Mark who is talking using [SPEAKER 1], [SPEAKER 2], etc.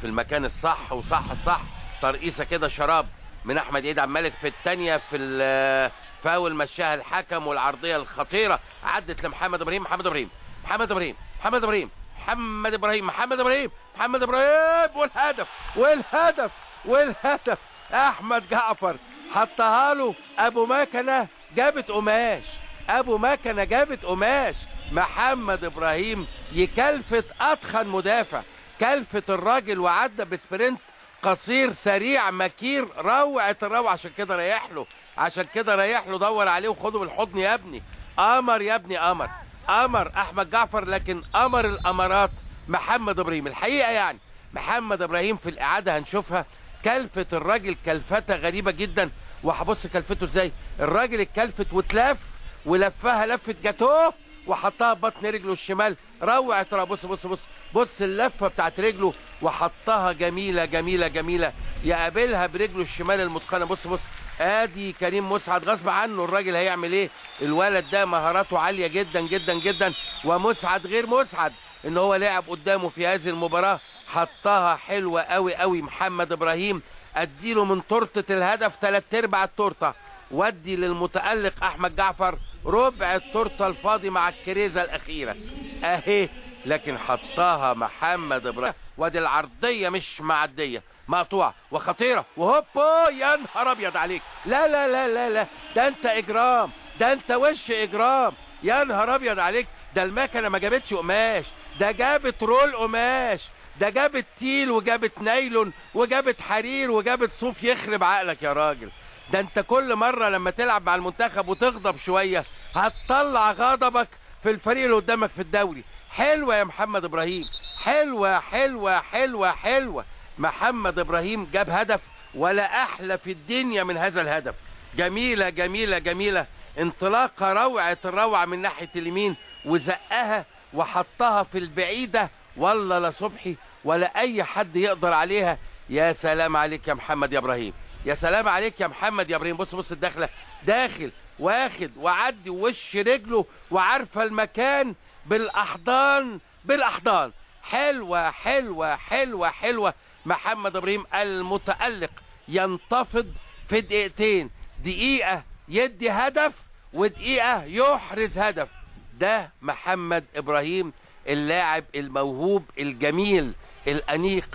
[SPEAKER 1] في المكان الصح وصح الصح. ترقيصه كده شراب من احمد عيد عبد الملك في الثانيه في فاول مشاها الحكم، والعرضيه الخطيره عدت لمحمد ابراهيم. محمد ابراهيم محمد ابراهيم محمد ابراهيم محمد ابراهيم محمد ابراهيم محمد ابراهيم، والهدف والهدف والهدف. احمد جعفر حطها له، ابو مكنه جابت قماش، ابو مكنه جابت قماش. محمد ابراهيم يكلفت اتخن مدافع، كلفت الراجل وعدى بسبرنت قصير سريع مكير، روعه الروعه. عشان كده ريح له، عشان كده ريح له، دور عليه وخده بالحضن يا ابني. قمر يا ابني، قمر قمر احمد جعفر، لكن قمر الامارات محمد ابراهيم الحقيقه. يعني محمد ابراهيم في الاعاده هنشوفها، كلفت الراجل كلفته غريبه جدا. وهبص كلفته ازاي، الراجل اتكلفت وتلف ولفها لفه جاتوه وحطها ببطن رجله الشمال. روعه. بص بص بص بص اللفه بتاعت رجله وحطها جميله جميله جميله، يقابلها برجله الشمال المتقنه. بص بص ادي كريم مسعد غصب عنه، الراجل هيعمل ايه؟ الولد ده مهاراته عاليه جدا جدا جدا، ومسعد غير مسعد ان هو لعب قدامه في هذه المباراه. حطها حلوه قوي قوي محمد ابراهيم. اديله من تورته الهدف 3/4 التورته، ودي للمتألق احمد جعفر ربع التورته الفاضي مع الكريزه الاخيره اهي. لكن حطها محمد ابراهيم، وادي العرضيه مش معديه، مقطوعه وخطيره وهوبو. يا نهار ابيض عليك، لا لا لا لا لا، ده انت اجرام، ده انت وش اجرام. يا نهار ابيض عليك، ده المكنه ما جابتش قماش، ده جابت رول قماش، ده جابت تيل وجابت نايلون وجابت حرير وجابت صوف. يخرب عقلك يا راجل، ده انت كل مره لما تلعب مع المنتخب وتغضب شويه هتطلع غضبك في الفريق اللي قدامك في الدوري. حلوه يا محمد ابراهيم، حلوه حلوه حلوه حلوه. محمد ابراهيم جاب هدف، ولا احلى في الدنيا من هذا الهدف. جميله جميله جميله، انطلاقه روعه الروعه من ناحيه اليمين، وزقها وحطها في البعيده. والله لا صبحي ولا اي حد يقدر عليها. يا سلام عليك يا محمد يا ابراهيم، يا سلام عليك يا محمد يا ابراهيم. بص بص الدخله، داخل واخد وعدي وش رجله وعارفه المكان بالاحضان بالاحضان. حلوه حلوه حلوه حلوه. محمد ابراهيم المتألق ينتفض في دقيقتين، دقيقه يدي هدف ودقيقه يحرز هدف. ده محمد ابراهيم اللاعب الموهوب الجميل الانيق